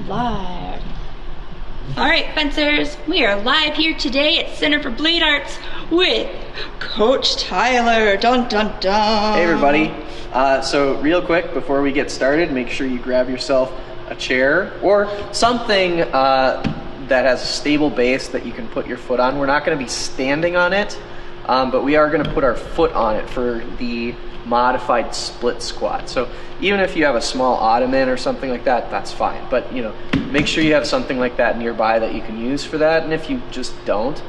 Live. All right, fencers, we are live here today at Center for Blade Arts with Coach Tyler. Dun dun dun. Hey everybody. So real quick before we get started, make sure you grab yourself a chair or something that has a stable base that you can put your foot on. We're not going to be standing on it, but we are going to put our foot on it for the modified split squat. So even if you have a small ottoman or something like that, that's fine. But you know, make sure you have something like that nearby that you can use for that. And if you just don't,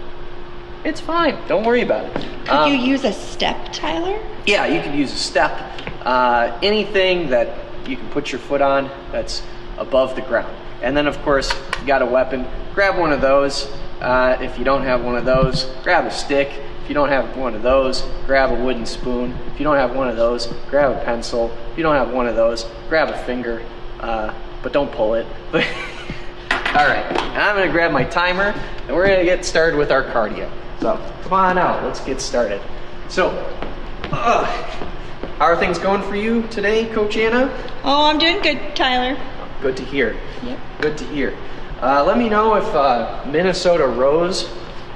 it's fine. Don't worry about it. Could you use a step, Tyler? Yeah, you can use a step. Anything that you can put your foot on that's above the ground. And then of course, you got a weapon, grab one of those. If you don't have one of those, grab a stick. If you don't have one of those, grab a wooden spoon. If you don't have one of those, grab a pencil. If you don't have one of those, grab a finger, but don't pull it. All right, I'm gonna grab my timer and we're gonna get started with our cardio. So come on out, let's get started. So, how are things going for you today, Coach Anna? Oh, I'm doing good, Tyler. Good to hear. Yep. Good to hear. Let me know if Minnesota Rose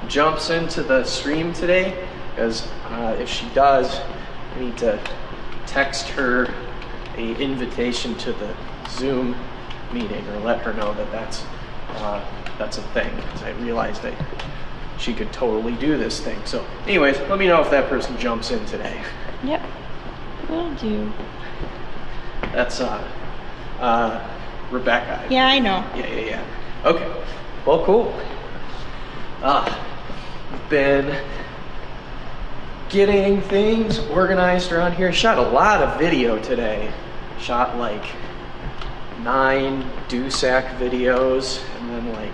jumps into the stream today, because if she does, I need to text her a invitation to the Zoom meeting or let her know that that's a thing, because I realized that she could totally do this thing. So anyways, let me know if that person jumps in today. Yep, will do. That's Rebecca. Yeah, I know. Yeah. Okay, well, cool. Been getting things organized around here. Shot a lot of video today. Shot like 9 Dusac videos and then like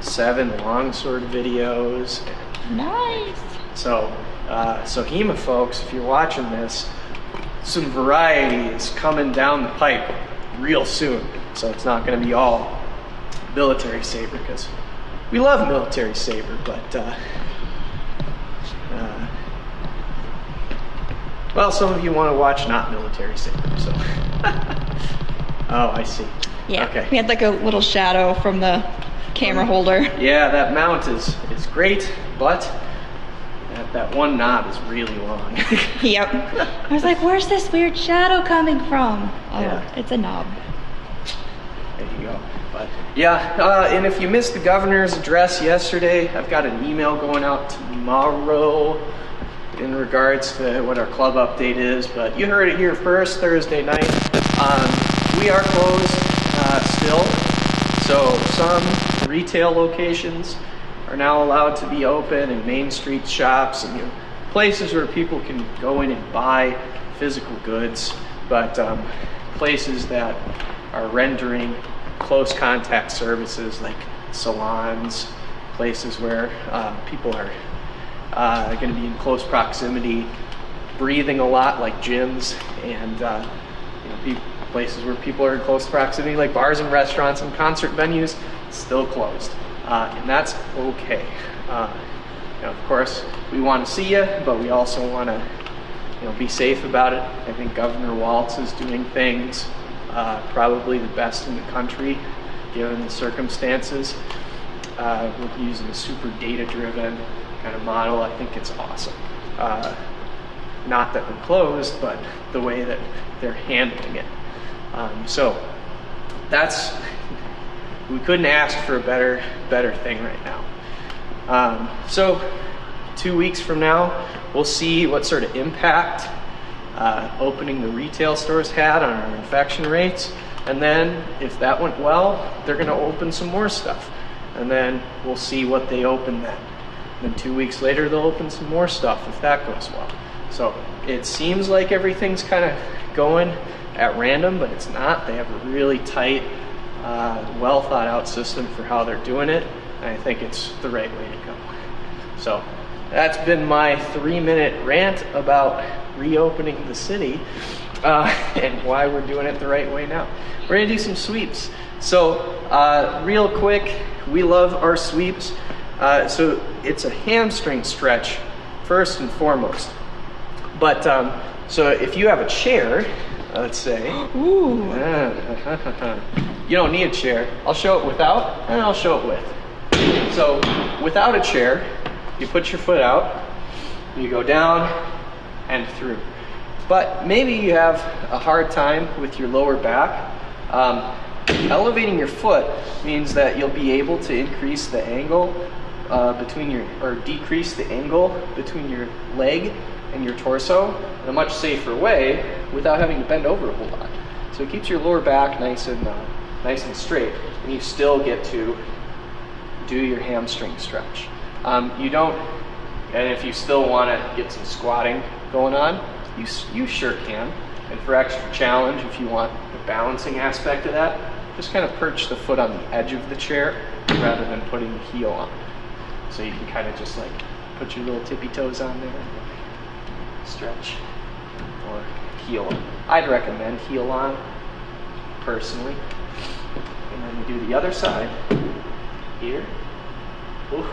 7 longsword videos. Nice. So HEMA folks, if you're watching this, some variety is coming down the pipe real soon. So it's not going to be all military saber, because we love military saber, but well, some of you want to watch not military saber, so oh, I see. Yeah, okay. We had like a little shadow from the camera holder. Yeah, that mount is great, but that one knob is really long. Yep. I was like, where's this weird shadow coming from? Oh, yeah. It's a knob. There you go. But yeah, and if you missed the governor's address yesterday, I've got an email going out tomorrow in regards to what our club update is, but you heard it here first, Thursday night. We are closed still, so some retail locations are now allowed to be open, and Main Street shops and places where people can go in and buy physical goods, but places that are rendering close contact services like salons, places where people are going to be in close proximity, breathing a lot like gyms, and places where people are in close proximity like bars and restaurants and concert venues, still closed. And that's okay. Of course, we want to see you, but we also want to be safe about it. I think Governor Walz is doing things probably the best in the country, given the circumstances. We're using a super data-driven kind of model. I think it's awesome. Not that we're closed, but the way that they're handling it. So that's, we couldn't ask for a better thing right now. So 2 weeks from now, we'll see what sort of impact opening the retail stores had on our infection rates, and then if that went well, they're going to open some more stuff, and then we'll see what they open then. And then 2 weeks later, they'll open some more stuff if that goes well. So it seems like everything's kind of going at random, but it's not. They have a really tight, well thought out system for how they're doing it, and I think it's the right way to go. So that's been my 3-minute rant about reopening the city and why we're doing it the right way now. We're gonna do some sweeps. So real quick, we love our sweeps. So it's a hamstring stretch first and foremost. But so if you have a chair, let's say. Ooh. You don't need a chair. I'll show it without, and I'll show it with. So without a chair, you put your foot out, you go down and through. But maybe you have a hard time with your lower back. Elevating your foot means that you'll be able to increase the angle decrease the angle between your leg and your torso in a much safer way without having to bend over a whole lot. So it keeps your lower back nice and straight, and you still get to do your hamstring stretch. You don't, and if you still want to get some squatting going on, you sure can. And for extra challenge, if you want the balancing aspect of that, just kind of perch the foot on the edge of the chair rather than putting the heel on. So you can kind of just like put your little tippy toes on there and stretch, or heel on. I'd recommend heel on personally. And then we do the other side here. Ooh,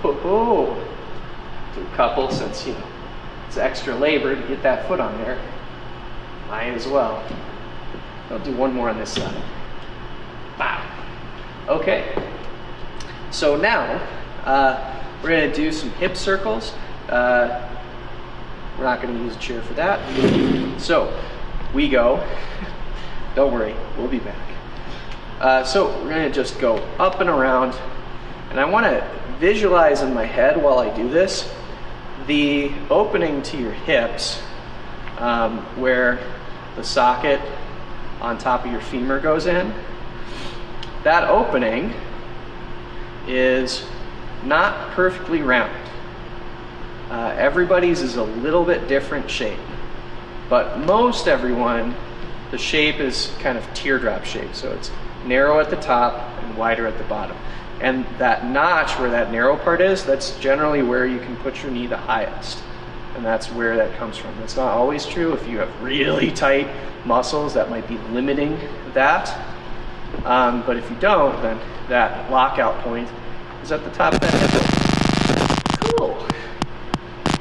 do a couple, since it's extra labor to get that foot on there. Might as well. I'll do one more on this side. Wow. Okay. So now we're going to do some hip circles. We're not going to use a chair for that. So we go. Don't worry, we'll be back. So we're going to just go up and around, and I want to visualize in my head while I do this the opening to your hips, where the socket on top of your femur goes in. That opening is not perfectly round. Everybody's is a little bit different shape, but most everyone, the shape is kind of teardrop shape, so it's narrow at the top and wider at the bottom. And that notch where that narrow part is, that's generally where you can put your knee the highest. And that's where that comes from. That's not always true. If you have really tight muscles, that might be limiting that. But if you don't, then that lockout point is at the top of that hip. Cool.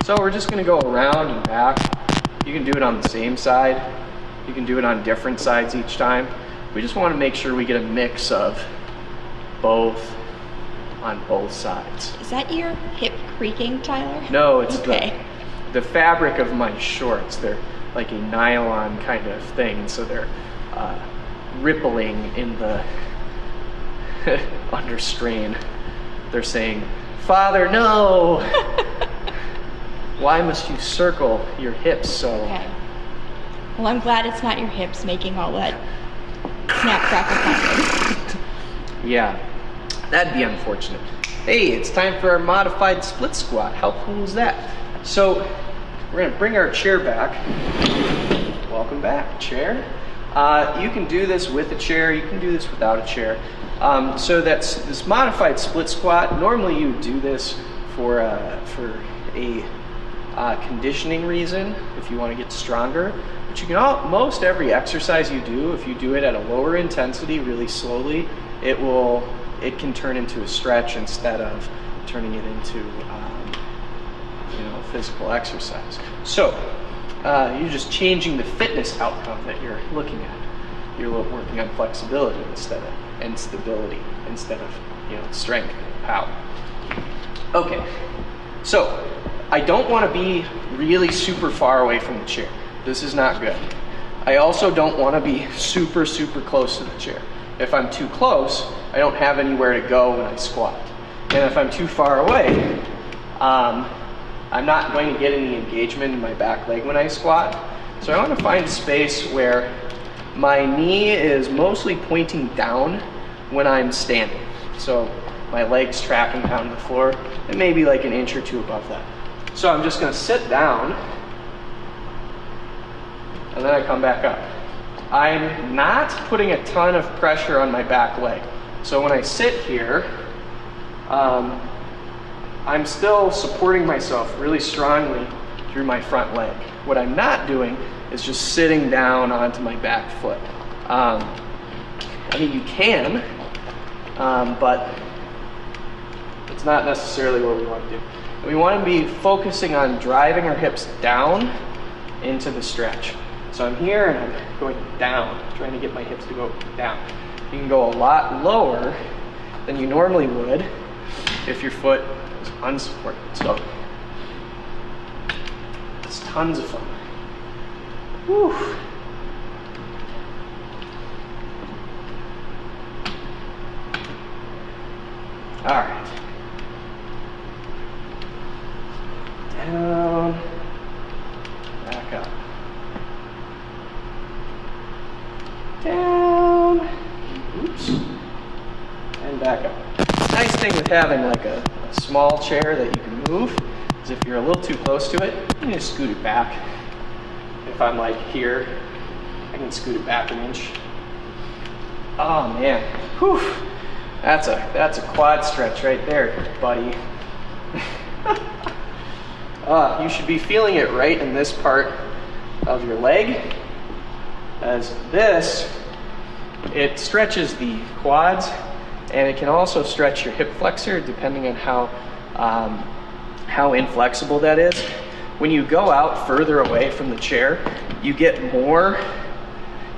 So we're just going to go around and back. You can do it on the same side. You can do it on different sides each time. We just want to make sure we get a mix of both on both sides. Is that your hip creaking, Tyler? No, it's okay. the fabric of my shorts. They're like a nylon kind of thing, so they're rippling in the under strain. They're saying, "Father, no! Why must you circle your hips so?" Okay. Well, I'm glad it's not your hips making all that snap, crackle, pop. Yeah, that'd be unfortunate. Hey, it's time for our modified split squat. How cool is that? So we're gonna bring our chair back. Welcome back, chair. You can do this with a chair, you can do this without a chair. So that's this modified split squat. Normally you do this for a conditioning reason, if you want to get stronger. But you can most every exercise you do, if you do it at a lower intensity really slowly, it can turn into a stretch instead of turning it into physical exercise. So you're just changing the fitness outcome that you're looking at. You're working on flexibility and stability instead of strength and power. Okay, so I don't want to be really super far away from the chair. This is not good. I also don't want to be super close to the chair. If I'm too close, I don't have anywhere to go when I squat. And if I'm too far away, I'm not going to get any engagement in my back leg when I squat. So I want to find a space where my knee is mostly pointing down when I'm standing. So my leg's tracking down to the floor, and maybe like an inch or two above that. So I'm just going to sit down, and then I come back up. I'm not putting a ton of pressure on my back leg. So when I sit here, I'm still supporting myself really strongly through my front leg. What I'm not doing is just sitting down onto my back foot. You can, but it's not necessarily what we want to do. We want to be focusing on driving our hips down into the stretch. So I'm here and I'm going down, trying to get my hips to go down. You can go a lot lower than you normally would if your foot is unsupported. So it's tons of fun. Whew. All right. Down, back up. Down, oops, and back up. Nice thing with having like a small chair that you can move is if you're a little too close to it, you can just scoot it back. If I'm like here, I can scoot it back an inch. Oh man, whew. That's a quad stretch right there, buddy. You should be feeling it right in this part of your leg, as this, it stretches the quads, and it can also stretch your hip flexor depending on how inflexible that is. When you go out further away from the chair, you get more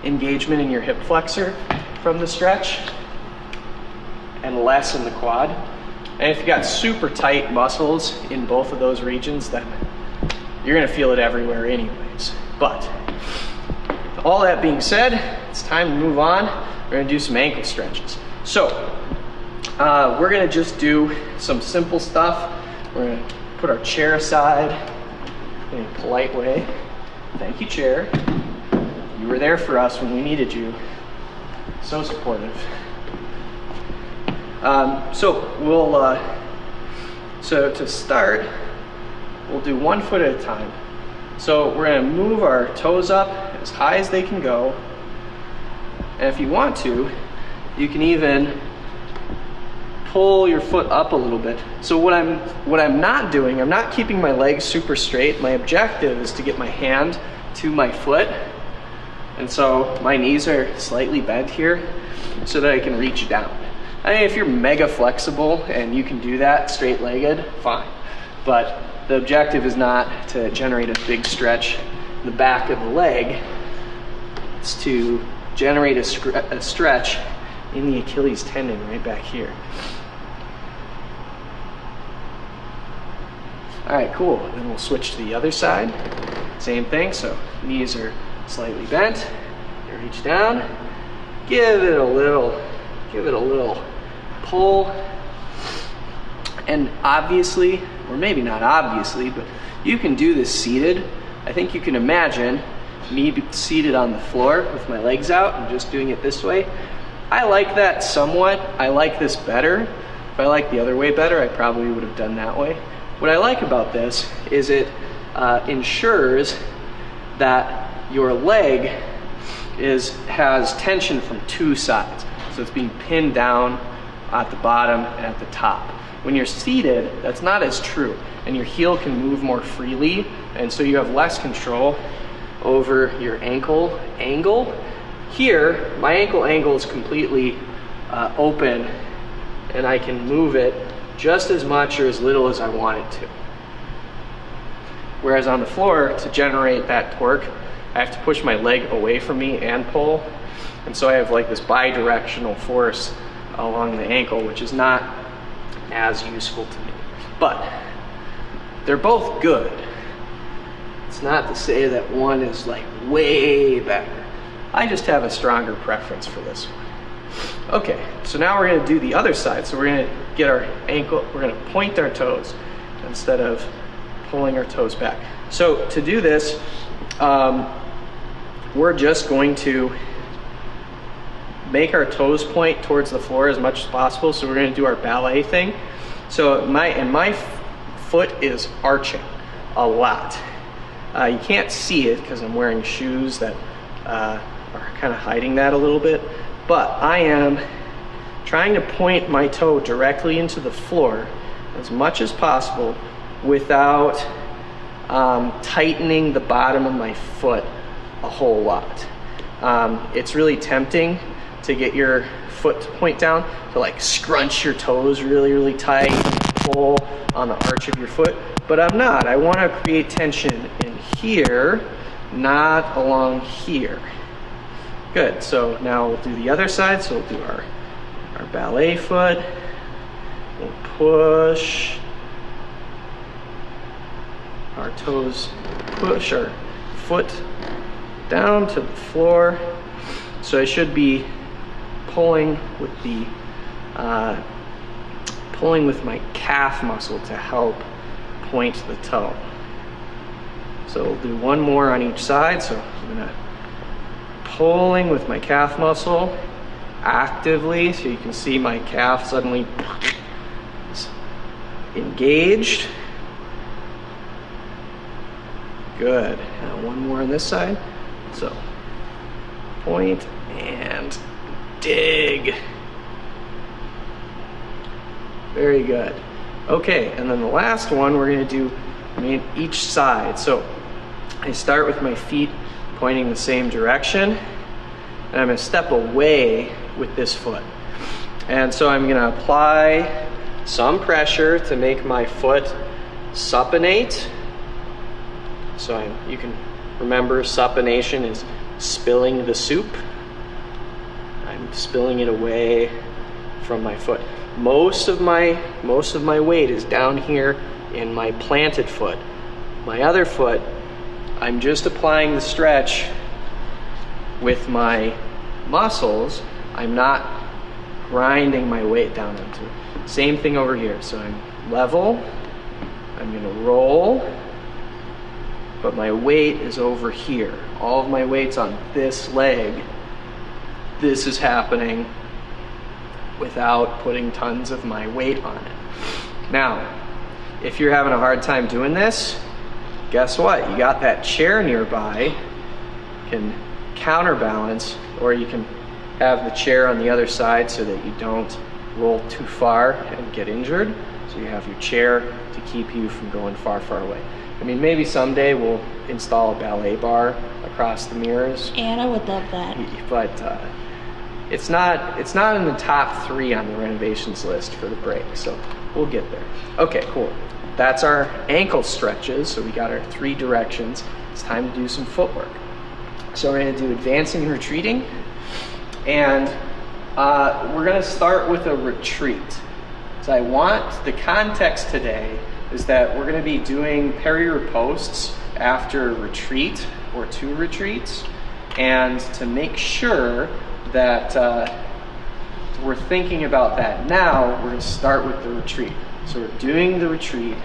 engagement in your hip flexor from the stretch and less in the quad. And if you got super tight muscles in both of those regions, then you're gonna feel it everywhere anyways. But all that being said, it's time to move on. We're gonna do some ankle stretches. So we're gonna just do some simple stuff. We're gonna put our chair aside in a polite way. Thank you, chair. You were there for us when we needed you. So supportive. So to start, we'll do 1 foot at a time. So we're gonna move our toes up as high as they can go. And if you want to, you can even pull your foot up a little bit. So what I'm not doing, I'm not keeping my legs super straight. My objective is to get my hand to my foot. And so my knees are slightly bent here so that I can reach down. I mean, if you're mega flexible and you can do that straight-legged, fine. But the objective is not to generate a big stretch in the back of the leg. It's to generate a stretch in the Achilles tendon right back here. All right, cool. Then we'll switch to the other side. Same thing, so knees are slightly bent. You reach down, give it a little pull. And obviously, or maybe not obviously, but you can do this seated. I think you can imagine me seated on the floor with my legs out and just doing it this way. I like that somewhat. I like this better. If I liked the other way better, I probably would have done that way. What I like about this is it ensures that your leg has tension from 2 sides. So it's being pinned down at the bottom and at the top. When you're seated, that's not as true, and your heel can move more freely, and so you have less control over your ankle angle. Here, my ankle angle is completely open, and I can move it just as much or as little as I want it to. Whereas on the floor, to generate that torque, I have to push my leg away from me and pull, and so I have like this bi-directional force along the ankle, which is not as useful to me. But they're both good. It's not to say that one is like way better. I just have a stronger preference for this one. Okay, so now we're gonna do the other side. So we're gonna get our ankle, we're gonna point our toes instead of pulling our toes back. So to do this, we're just going to make our toes point towards the floor as much as possible. So we're going to do our ballet thing. So my foot is arching a lot. You can't see it because I'm wearing shoes that are kind of hiding that a little bit. But I am trying to point my toe directly into the floor as much as possible without tightening the bottom of my foot a whole lot. It's really tempting to get your foot to point down, to like scrunch your toes really, really tight, pull on the arch of your foot, but I'm not. I want to create tension in here not along here. Good, so now we'll do the other side. So we'll do our ballet foot. We'll push our toes, push our foot down to the floor. So I should be pulling with my calf muscle to help point the toe. So we'll do one more on each side. So I'm gonna pulling with my calf muscle actively, so you can see my calf suddenly is engaged. Good. Now one more on this side. So point and dig. Very good. Okay, and then the last one we're going to do each side. So I start with my feet pointing the same direction, and I'm going to step away with this foot. And so I'm going to apply some pressure to make my foot supinate. So you can remember supination is spilling the soup. I'm spilling it away from my foot. Most of my weight is down here in my planted foot. My other foot, I'm just applying the stretch with my muscles. I'm not grinding my weight down into it. Same thing over here. So I'm level, I'm gonna roll, but my weight is over here. All of my weight's on this leg. This is happening without putting tons of my weight on it. Now, if you're having a hard time doing this, guess what? You got that chair nearby. You can counterbalance, or you can have the chair on the other side so that you don't roll too far and get injured. So you have your chair to keep you from going far, far away. I mean, maybe someday we'll install a ballet bar across the mirrors. And I would love that. But it's not in the top 3 on the renovations list for the break, so we'll get there. Okay, cool. That's our ankle stretches. So we got our 3 directions. It's time to do some footwork. So we're going to do advancing and retreating, and we're going to start with a retreat. So I want the context today is that we're going to be doing peri-ripostes after a retreat or 2 retreats, and to make sure that we're thinking about that now, we're going to start with the retreat. So we're doing the retreat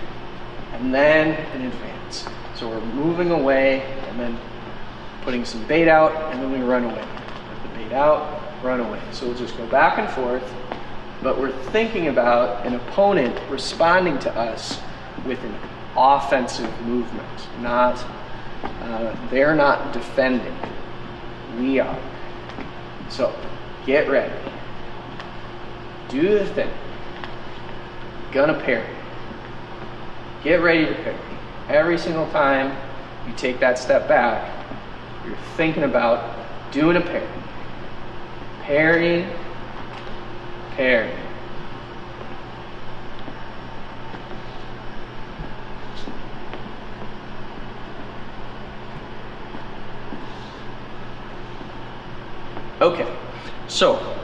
and then an advance. So we're moving away and then putting some bait out, and then we run away. Put the bait out, run away. So we'll just go back and forth, but we're thinking about an opponent responding to us with an offensive movement. They're not defending. We are. So get ready. Do the thing. Gonna parry. Get ready to parry. Every single time you take that step back, you're thinking about doing a parry. Parry, parry. Okay, so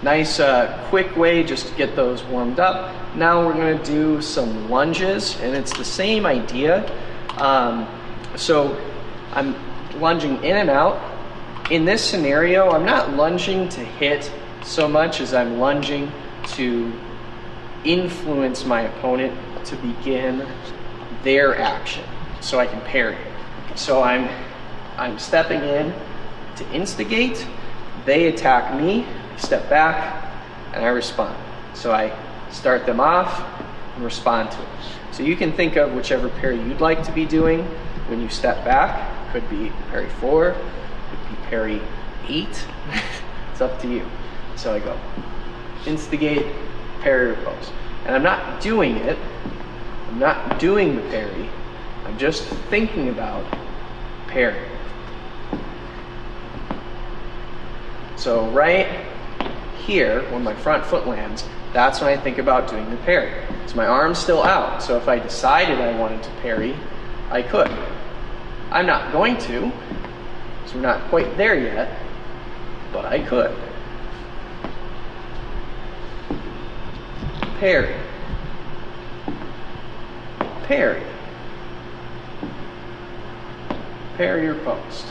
nice quick way just to get those warmed up. Now we're going to do some lunges, and it's the same idea. So I'm lunging in and out. In this scenario, I'm not lunging to hit so much as I'm lunging to influence my opponent to begin their action so I can parry. So I'm stepping in to instigate. They attack me, I step back, and I respond. So I start them off and respond to it. So you can think of whichever parry you'd like to be doing when you step back. Could be parry 4, could be parry 8. It's up to you. So I go instigate, parry, repose. And I'm not doing it. I'm not doing the parry. I'm just thinking about parry. So right here, when my front foot lands, that's when I think about doing the parry. So my arm's still out. So if I decided I wanted to parry, I could. I'm not going to, so we're not quite there yet, but I could. Parry. Parry. Parry or post.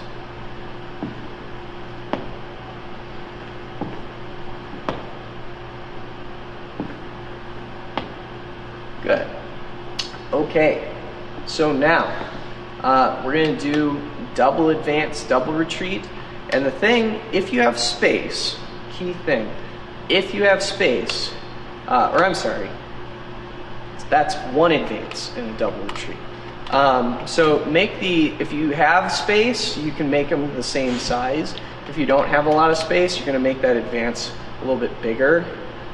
Good. Okay, so now we're going to do double advance, double retreat. And the thing, if you have space, key thing, if you have space, that's one advance in a double retreat. So if you have space, you can make them the same size. If you don't have a lot of space, you're going to make that advance a little bit bigger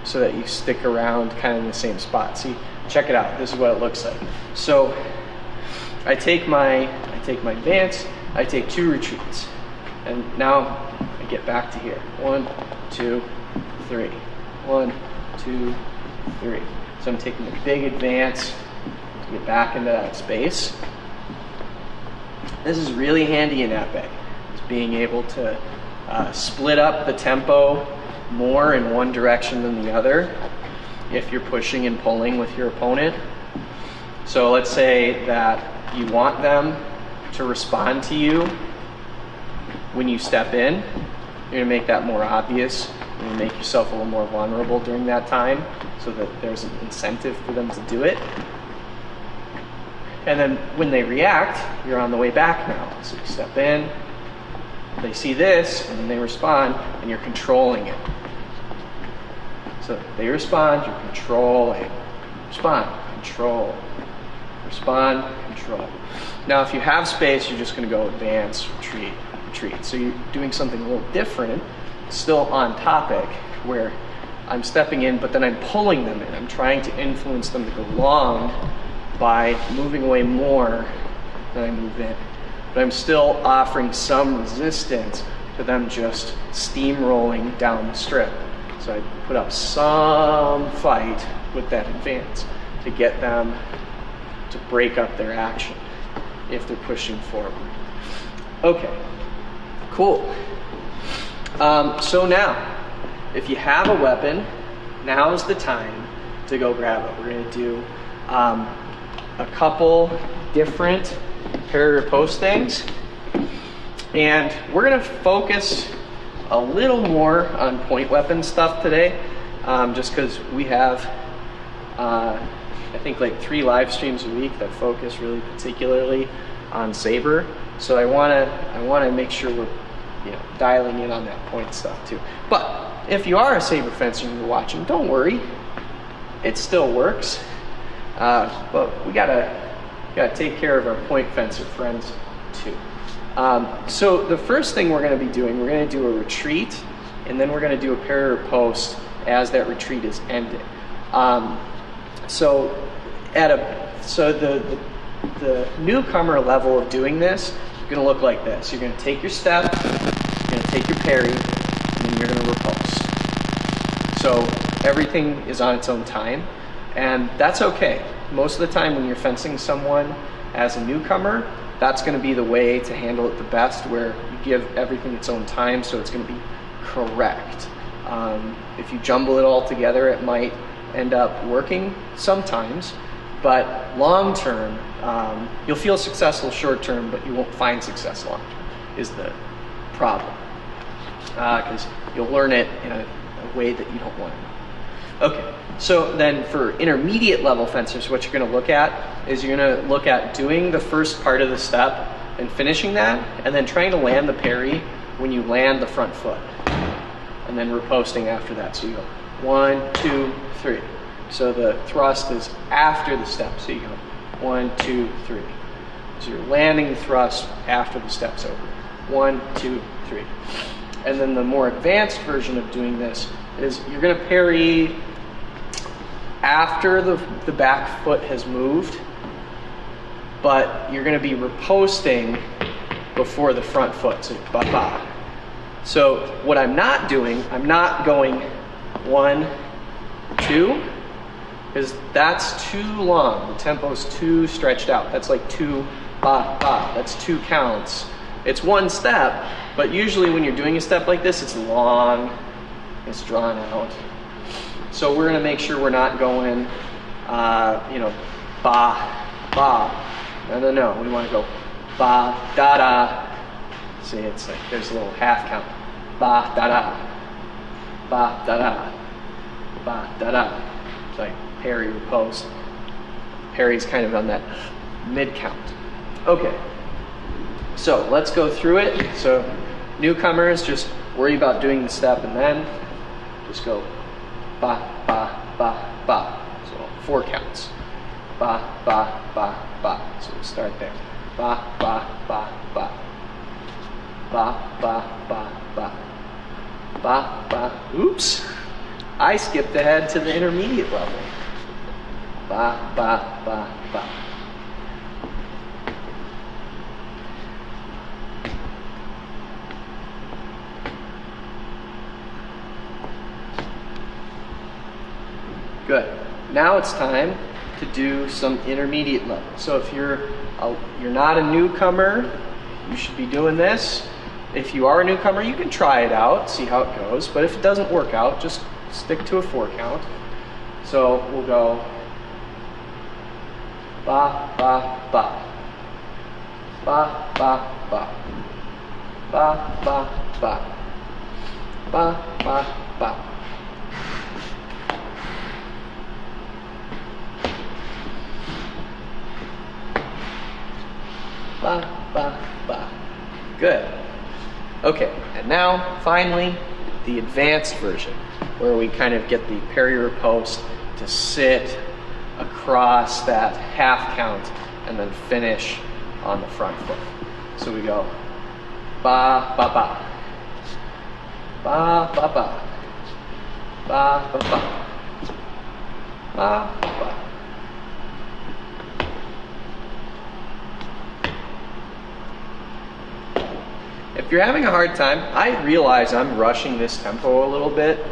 so that you stick around kind of in the same spot. See, check it out. This is what it looks like. So I take my advance, I take 2 retreats, and now I get back to here. 1, 2, 3. 1, 2, 3. So I'm taking a big advance to get back into that space. This is really handy in epee. It's being able to split up the tempo more in one direction than the other if you're pushing and pulling with your opponent. So let's say that you want them to respond to you when you step in. You're going to make that more obvious. You're going to make yourself a little more vulnerable during that time so that there's an incentive for them to do it. And then when they react, you're on the way back now. So you step in, they see this, and then they respond, and you're controlling it. So they respond, you're controlling. Respond, control. Respond, control. Now if you have space, you're just going to go advance, retreat, retreat. So you're doing something a little different, still on topic, where I'm stepping in, but then I'm pulling them in. I'm trying to influence them to go long by moving away more than I move in. But I'm still offering some resistance to them just steamrolling down the strip. So I put up some fight with that advance to get them to break up their action if they're pushing forward. Okay, cool. So now, if you have a weapon, now is the time to go grab it. We're going to do a couple different parry or post things, and we're going to focus a little more on point weapon stuff today, just because we have I think like 3 live streams a week that focus really particularly on saber. So I want to make sure we're dialing in on that point stuff too. But if you are a saber fencer and you're watching, don't worry, it still works. But we gotta take care of our point fencer friends too. So the first thing we're going to be doing, we're going to do a retreat, and then we're going to do a parry or post as that retreat is ended. So the newcomer level of doing this is going to look like this. You're going to take your step, you're going to take your parry, and then you're going to riposte. So everything is on its own time, and that's okay. Most of the time when you're fencing someone as a newcomer, that's going to be the way to handle it the best, where you give everything its own time, so it's going to be correct. If you jumble it all together, it might end up working sometimes, but long term, you'll feel successful short term, but you won't find success long term, is the problem. Because you'll learn it in a way that you don't want to. Okay, so then for intermediate level fencers, what you're going to look at is you're going to look at doing the first part of the step and finishing that, and then trying to land the parry when you land the front foot, and then riposting after that. So you go 1, 2, 3. So the thrust is after the step. So you go 1, 2, 3. So you're landing the thrust after the step's over. 1, 2, 3. And then the more advanced version of doing this is you're going to parry after the back foot has moved, but you're going to be riposting before the front foot. So ba-ba. So what I'm not doing, I'm not going 1, 2, because that's too long. The tempo's too stretched out. That's like too ba, ba. That's 2 counts. It's 1 step, but usually when you're doing a step like this, it's long, it's drawn out. So we're gonna make sure we're not going, you know, ba, ba. No, we wanna go ba, da, da. See, it's like there's a little half count. Ba, da, da. Ba, da, da. Ba, da, da. It's like parry riposte. Parry's kind of on that mid count. Okay, so let's go through it. So newcomers, just worry about doing the step and then just go ba, ba, ba, ba. So 4 counts. Ba, ba, ba, ba. So we'll start there. Ba, ba, ba, ba. Ba, ba, ba, ba. Ba, ba. Oops. I skipped ahead to the intermediate level. Ba, ba, ba, ba. Good. Now it's time to do some intermediate level. So if you're not a newcomer, you should be doing this. If you are a newcomer, you can try it out, see how it goes. But if it doesn't work out, just stick to a 4 count. So we'll go ba, ba, ba. Ba, ba, ba. Ba, ba, ba. Ba, ba, ba. Ba, ba, ba. Good. Okay, and now finally the advanced version, where we kind of get the parry riposte to sit across that half count and then finish on the front foot. So we go ba, ba, ba. Ba, ba, ba. Ba, ba, ba. Ba, ba, ba. If you're having a hard time, I realize I'm rushing this tempo a little bit,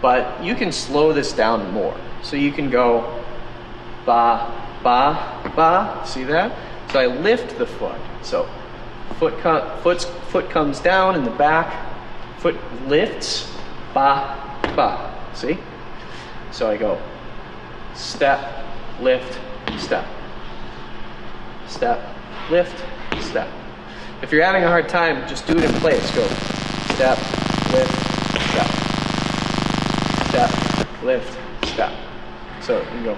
but you can slow this down more. So you can go ba, ba, ba, see that? So I lift the foot. So foot comes down in the back, foot lifts, ba, ba, see? So I go step, lift, step. Step, lift, step. If you're having a hard time, just do it in place. Go step, lift, step. Step, lift, step. So you go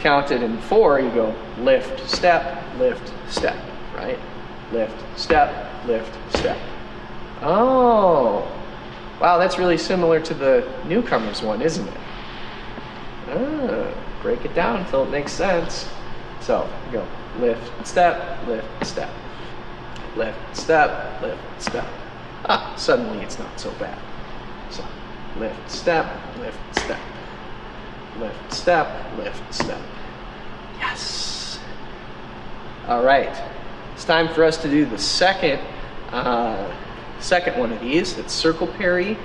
count it in 4, you go lift, step, right? Lift, step, step. Oh, wow, that's really similar to the newcomers one, isn't it? Break it down until it makes sense. So you go lift, step, lift, step. Lift, step, lift, step. Ah, suddenly it's not so bad. So, lift, step, lift, step. Lift, step, lift, step. Yes. All right. It's time for us to do the second one of these. It's circle parry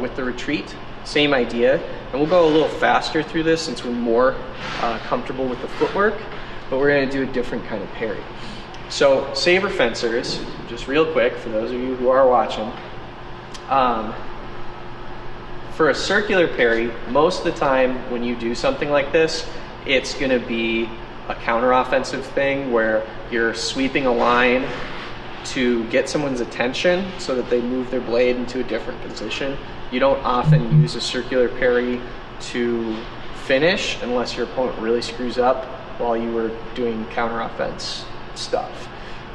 with the retreat. Same idea. And we'll go a little faster through this since we're more comfortable with the footwork, but we're going to do a different kind of parry. So, saber fencers, just real quick for those of you who are watching, for a circular parry, most of the time when you do something like this, it's going to be a counter-offensive thing where you're sweeping a line to get someone's attention so that they move their blade into a different position. You don't often use a circular parry to finish unless your opponent really screws up while you were doing counter-offense stuff.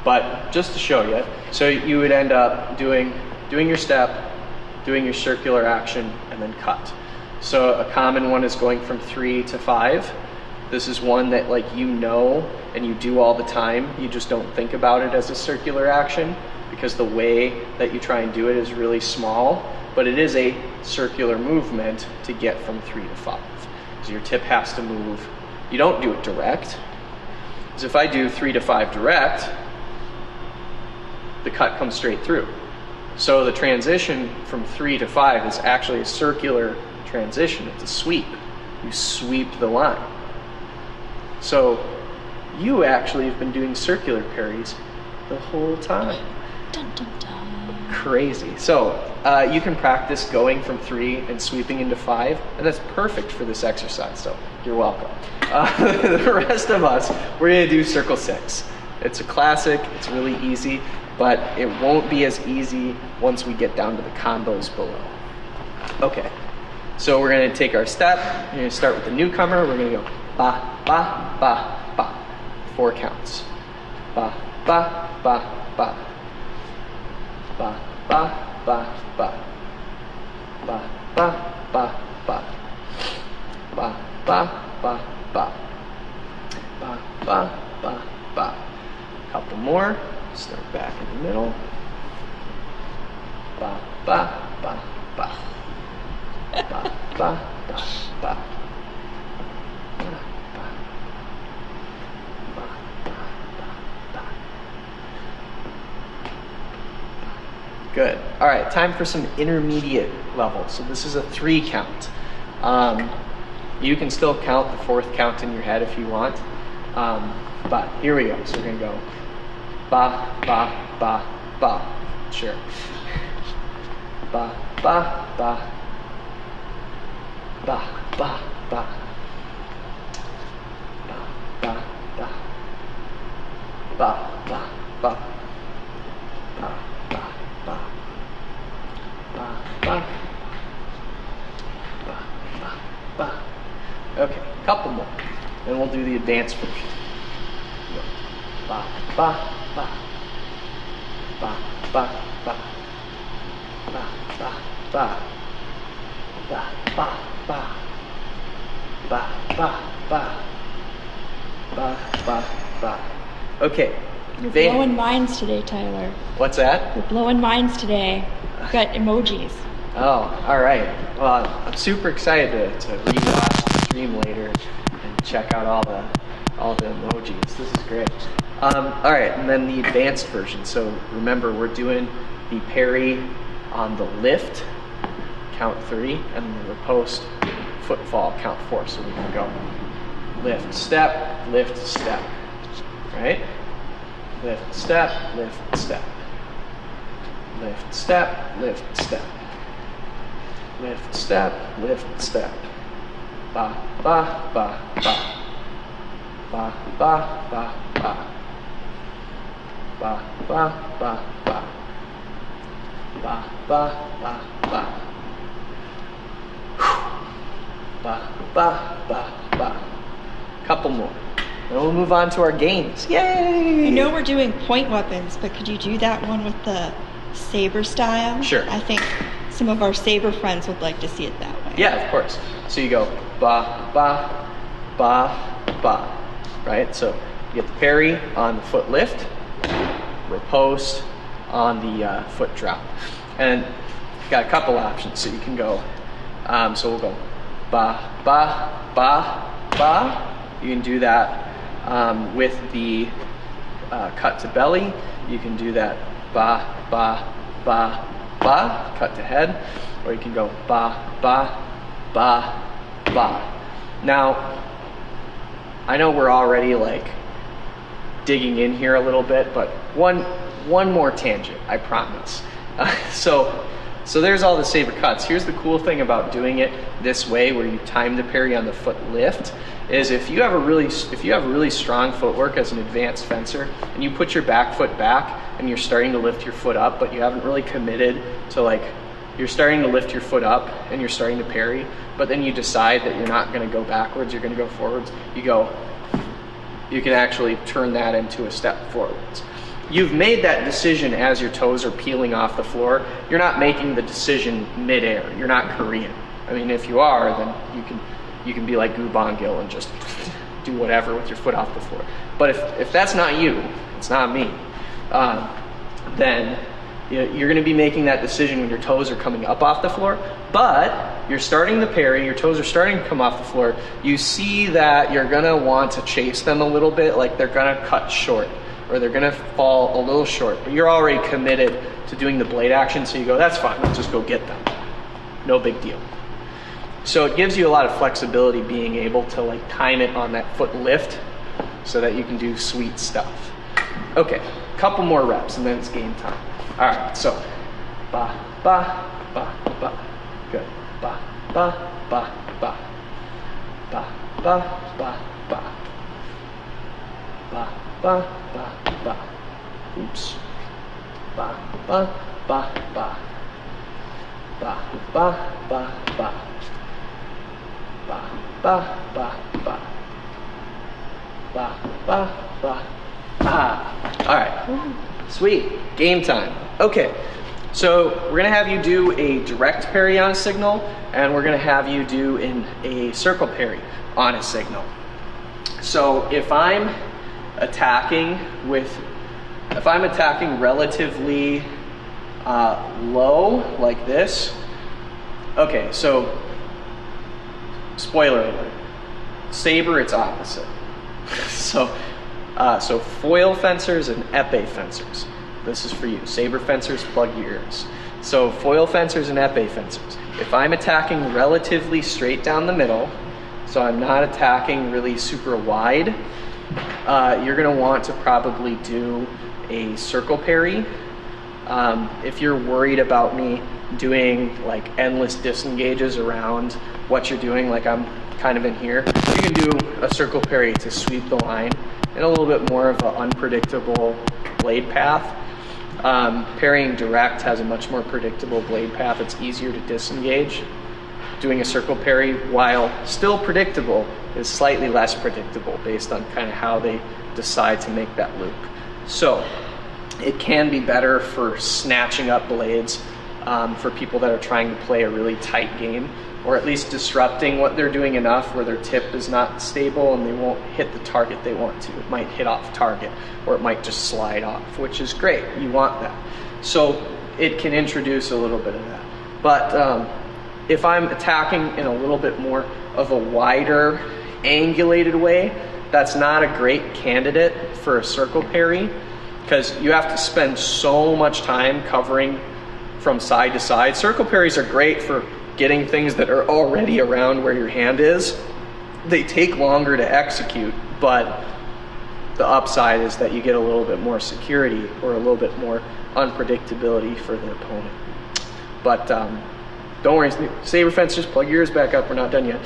But just to show you, so you would end up doing your step, doing your circular action, and then cut. So a common one is going from 3 to 5. This is one that and you do all the time. You just don't think about it as a circular action because the way that you try and do it is really small, but it is a circular movement to get from 3 to 5. So your tip has to move. You don't do it direct. Because if I do 3 to 5 direct, the cut comes straight through. So the transition from 3 to 5 is actually a circular transition. It's a sweep. You sweep the line. So you actually have been doing circular parries the whole time. Dun, dun, dun. Crazy. So you can practice going from 3 and sweeping into 5, and that's perfect for this exercise, so you're welcome. The rest of us, we're gonna do circle 6. It's a classic, it's really easy, but it won't be as easy once we get down to the combos below. Okay, so we're gonna take our step, we're gonna start with the newcomer, we're gonna go ba, ba, ba, ba. 4 counts. Ba, ba, ba, ba. Ba, ba, ba, ba. Ba, ba, ba, ba. Ba, ba, ba, ba. Ba, ba, ba, ba. Couple more. Start back in the middle. Ba, ba, ba, ba. Ba, ba, ba, ba. Good. All right, time for some intermediate level. So this is a 3 count. You can still count the 4th count in your head if you want. But here we go. So we're gonna go ba, ba, ba, ba. Sure. Ba, ba, ba. Ba, ba, ba. Ba, ba, ba. Ba, ba, ba. Ba, ba, ba. Ba, ba. Ba, ba, ba. Okay, couple more. Then we'll do the advanced version. Ba, ba, ba. Ba, ba, ba. Ba, ba, ba. Ba, ba, ba. Ba, ba, ba. Ba, ba, ba. Okay. You're blowing minds today, Tyler. What's that? You're blowing minds today. You've got emojis. Oh, all right. Well, I'm super excited to rewatch the stream later and check out all the emojis. This is great. All right, and then the advanced version. So remember, we're doing the parry on the lift, count 3, and the riposte, footfall, count 4. So we can go lift, step, right? Lift, step, lift, step. Lift, step, lift, step. Lift, step, lift, step. Ba, ba, ba, ba. Ba, ba, ba, ba. Ba, ba, ba, ba. Ba, ba, ba, ba. Ba, ba, ba, ba. Couple more. Then we'll move on to our games. Yay! I know we're doing point weapons, but could you do that one with the saber style? Sure. I think some of our saber friends would like to see it that way. Yeah, of course. So you go ba, ba, ba, ba, right? So you get the parry on the foot lift, riposte on the foot drop. And you've got a couple options. So you can go, so we'll go ba, ba, ba, ba. You can do that with the cut to belly. You can do that ba, ba, ba, ba, cut to head. Or you can go ba, ba, ba, ba. Now, I know we're already like digging in here a little bit, but one more tangent, I promise. So there's all the saber cuts. Here's the cool thing about doing it this way, where you time the parry on the foot lift, is if you have really strong footwork as an advanced fencer, and you put your back foot back and you're starting to lift your foot up, but you haven't really committed to, like, you're starting to lift your foot up and you're starting to parry, but then you decide that you're not going to go backwards, you're going to go forwards, you can actually turn that into a step forwards. You've made that decision as your toes are peeling off the floor. You're not making the decision midair. You're not Korean. I mean, if you are, then you can be like Gu Bangil and just do whatever with your foot off the floor. But if that's not you, it's not me, then you're going to be making that decision when your toes are coming up off the floor. But you're starting the parry, your toes are starting to come off the floor. You see that you're going to want to chase them a little bit, like they're going to cut short, or they're going to fall a little short, but you're already committed to doing the blade action, so you go, that's fine, let's just go get them. No big deal. So it gives you a lot of flexibility being able to like time it on that foot lift. so that you can do sweet stuff. Okay, couple more reps and then it's game time. All right, so ba, ba, ba, ba. Good. Ba, ba, ba, ba. Ba, ba, ba, ba. Ba, ba, ba, ba. Oops. Ba, ba, ba, ba. Ba, ba, ba, ba. Ba, ba, ba, ba. Ba, ba, ba. Ah. All right. Sweet. Game time. Okay. So we're gonna have you do a direct parry on a signal, and we're gonna have you do a circle parry on a signal. So if I'm attacking relatively low, like this. Okay, so spoiler alert. Saber, it's opposite. So foil fencers and épée fencers. This is for you. Saber fencers, plug your ears. So foil fencers and épée fencers. If I'm attacking relatively straight down the middle, so I'm not attacking really super wide, you're gonna want to probably do a circle parry. If you're worried about me doing like endless disengages around what you're doing, like I'm kind of in here, you can do a circle parry to sweep the line and a little bit more of an unpredictable blade path. Parrying direct has a much more predictable blade path. It's easier to disengage. Doing a circle parry, while still predictable, is slightly less predictable based on kind of how they decide to make that loop. So it can be better for snatching up blades for people that are trying to play a really tight game, or at least disrupting what they're doing enough where their tip is not stable and they won't hit the target they want to. It might hit off target, or it might just slide off, which is great. You want that. So it can introduce a little bit of that. But if I'm attacking in a little bit more of a wider, angulated way, that's not a great candidate for a circle parry, because you have to spend so much time covering from side to side. Circle parries are great for getting things that are already around where your hand is. They take longer to execute, but the upside is that you get a little bit more security or a little bit more unpredictability for the opponent. But don't worry, Saber fencers, plug your ears back up, we're not done yet.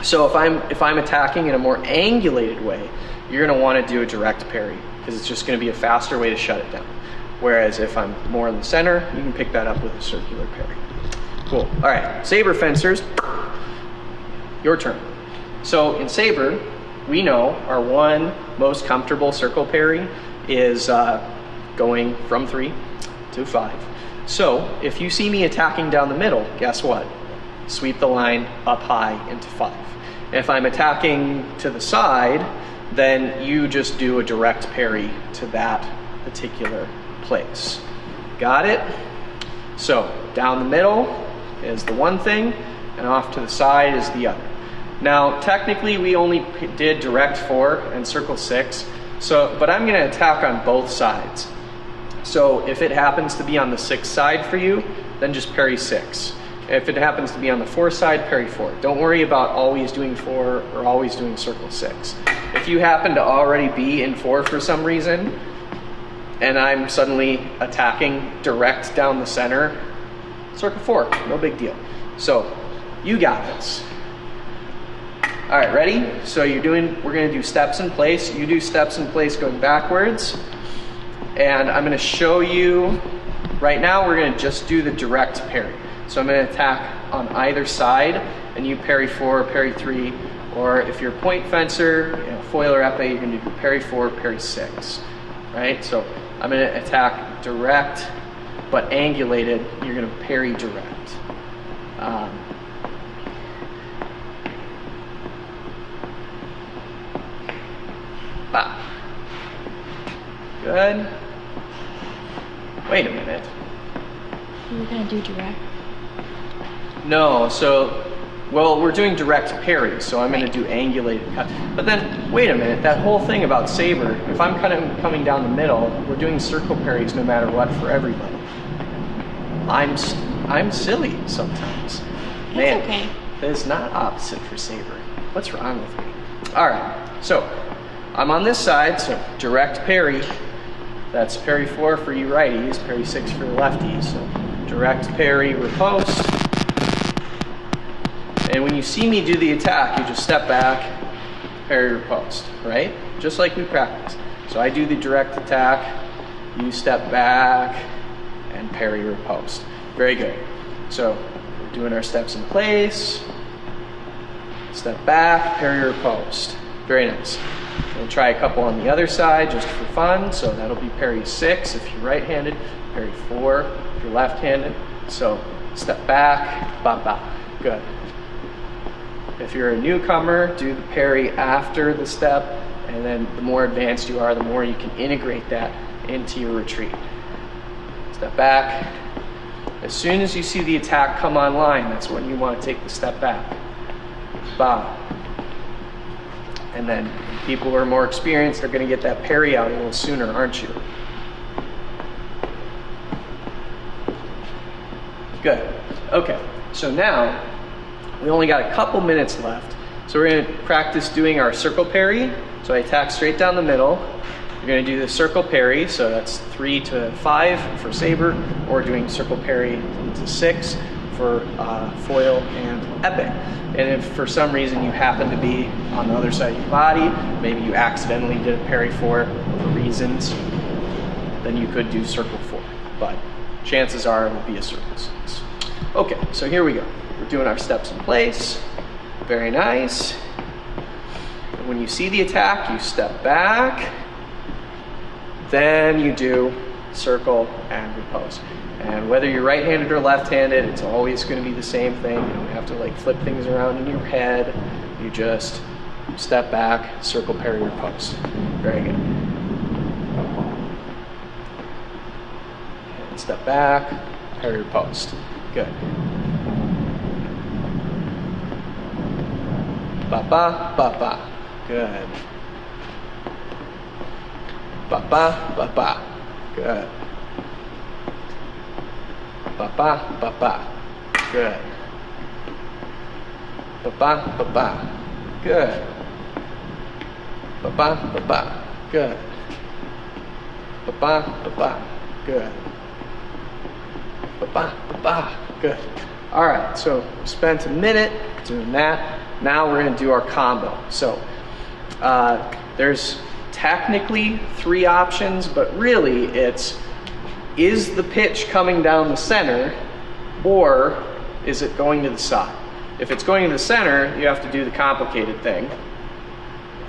So if I'm attacking in a more angulated way, you're gonna wanna do a direct parry, because it's just gonna be a faster way to shut it down. Whereas if I'm more in the center, you can pick that up with a circular parry. Cool. All right, Saber fencers, your turn. So in Saber, we know our one most comfortable circle parry is going from 3 to 5. So if you see me attacking down the middle, guess what? Sweep the line up high into 5. And if I'm attacking to the side, then you just do a direct parry to that particular place. Got it? So down the middle is the one thing, and off to the side is the other. Now technically we only did direct 4 and circle 6, but I'm going to attack on both sides. So if it happens to be on the 6 side for you, then just parry 6. If it happens to be on the 4 side, parry 4. Don't worry about always doing 4 or always doing circle 6. If you happen to already be in 4 for some reason, and I'm suddenly attacking direct down the center, circle 4, no big deal. So you got this. All right, ready? So we're gonna do steps in place. You do steps in place going backwards. And I'm gonna show you, right now we're gonna just do the direct parry. So I'm gonna attack on either side, and you parry 4, parry 3, or if you're a point fencer, foil or épée, you're gonna do parry 4, parry 6, right? So I'm gonna attack direct, but angulated, you're gonna parry direct. Good. Wait a minute. You were gonna do direct. No, we're doing direct parry, so I'm going to do angulated cut. But then, wait a minute, that whole thing about Saber, if I'm kind of coming down the middle, we're doing circle parries no matter what for everybody. I'm silly sometimes. That's Man, okay. that is not opposite for Saber. What's wrong with me? All right, so I'm on this side, so direct parry. That's parry 4 for you righties, parry 6 for the lefties. So direct parry, riposte. And when you see me do the attack, you just step back, parry, riposte, right? Just like we practiced. So I do the direct attack, you step back, and parry, riposte. Very good. So we're doing our steps in place, step back, parry, riposte. Very nice. We'll try a couple on the other side just for fun. So that'll be parry 6 if you're right-handed, parry 4 if you're left-handed. So step back, ba ba. Good. If you're a newcomer, do the parry after the step, and then the more advanced you are, the more you can integrate that into your retreat. Step back. As soon as you see the attack come online, that's when you want to take the step back. Ba. And then people who are more experienced are going to get that parry out a little sooner, aren't you? Good. Okay, so now we only got a couple minutes left. So we're going to practice doing our circle parry. So I attack straight down the middle. You're going to do the circle parry, so that's 3 to 5 for saber, or doing circle parry to 6 for foil and epic. And if for some reason you happen to be on the other side of your body, maybe you accidentally did a parry 4 for reasons, then you could do circle 4. But chances are it will be a circle 6. Okay, so here we go. We're doing our steps in place. Very nice. And when you see the attack, you step back. Then you do circle and riposte. And whether you're right-handed or left-handed, it's always going to be the same thing. You don't have to like flip things around in your head. You just step back, circle, parry, riposte. Very good. And step back, parry, riposte. Good. Ba ba ba ba. Good. Ba ba ba ba. Good. Ba ba ba ba. Good. Ba ba ba ba. Good. Ba ba ba ba. Good. Ba ba ba ba. Good. Ba ba ba ba. Good. All right, so we spent a minute doing that. Now we're going to do our combo. So there's technically 3 options, but really it's, is the pitch coming down the center, or is it going to the side? If it's going to the center, you have to do the complicated thing.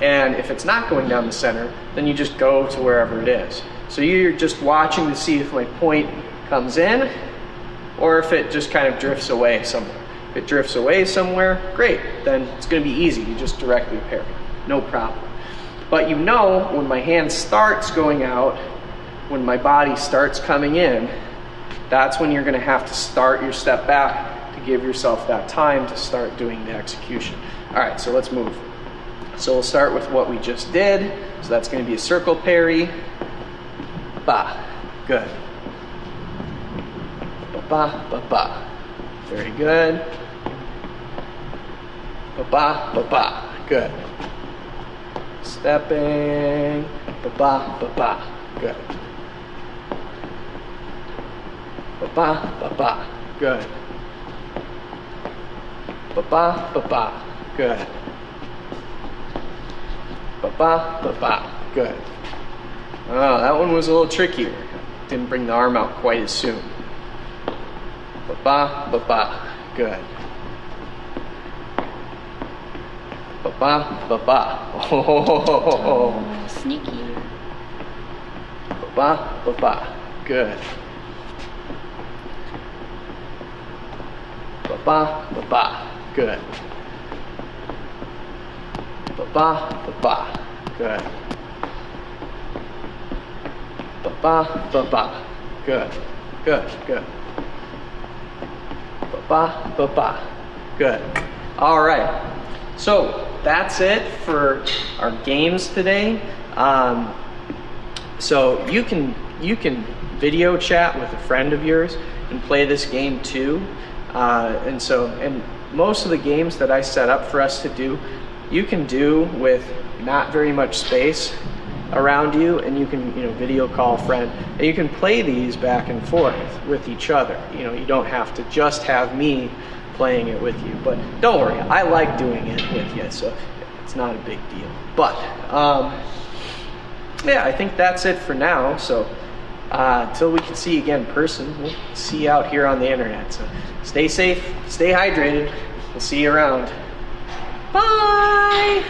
And if it's not going down the center, then you just go to wherever it is. So you're just watching to see if my point comes in, or if it just kind of drifts away somewhere. If it drifts away somewhere, great, then it's going to be easy. You just directly parry, no problem. But you know when my hand starts going out, when my body starts coming in, that's when you're going to have to start your step back to give yourself that time to start doing the execution. All right, so let's move. So we'll start with what we just did. So that's going to be a circle parry. Ba. Good. Ba ba ba ba. Very good. Ba ba ba ba. Good. Stepping. Ba ba ba ba. Good. Ba ba ba ba. Good. Ba ba ba ba. Good. Ba ba ba ba. Good. Oh, that one was a little trickier. Didn't bring the arm out quite as soon. Ba ba ba ba. Good. Ba ba ba ba. Oh, sneaky. Ba ba ba ba. Good. Ba ba ba ba. Good. Ba ba ba ba. Good. Ba ba ba ba. Good. Good. Good. Ba ba ba ba. Good. All right. So that's it for our games today. So you can video chat with a friend of yours and play this game too. And most of the games that I set up for us to do, you can do with not very much space around you, and you can, video call a friend, and you can play these back and forth with each other. You don't have to just have me playing it with you, but don't worry, I like doing it with you, so it's not a big deal. But yeah, I think that's it for now. So until we can see you again in person, we'll see you out here on the internet. So stay safe, stay hydrated. We'll see you around. Bye.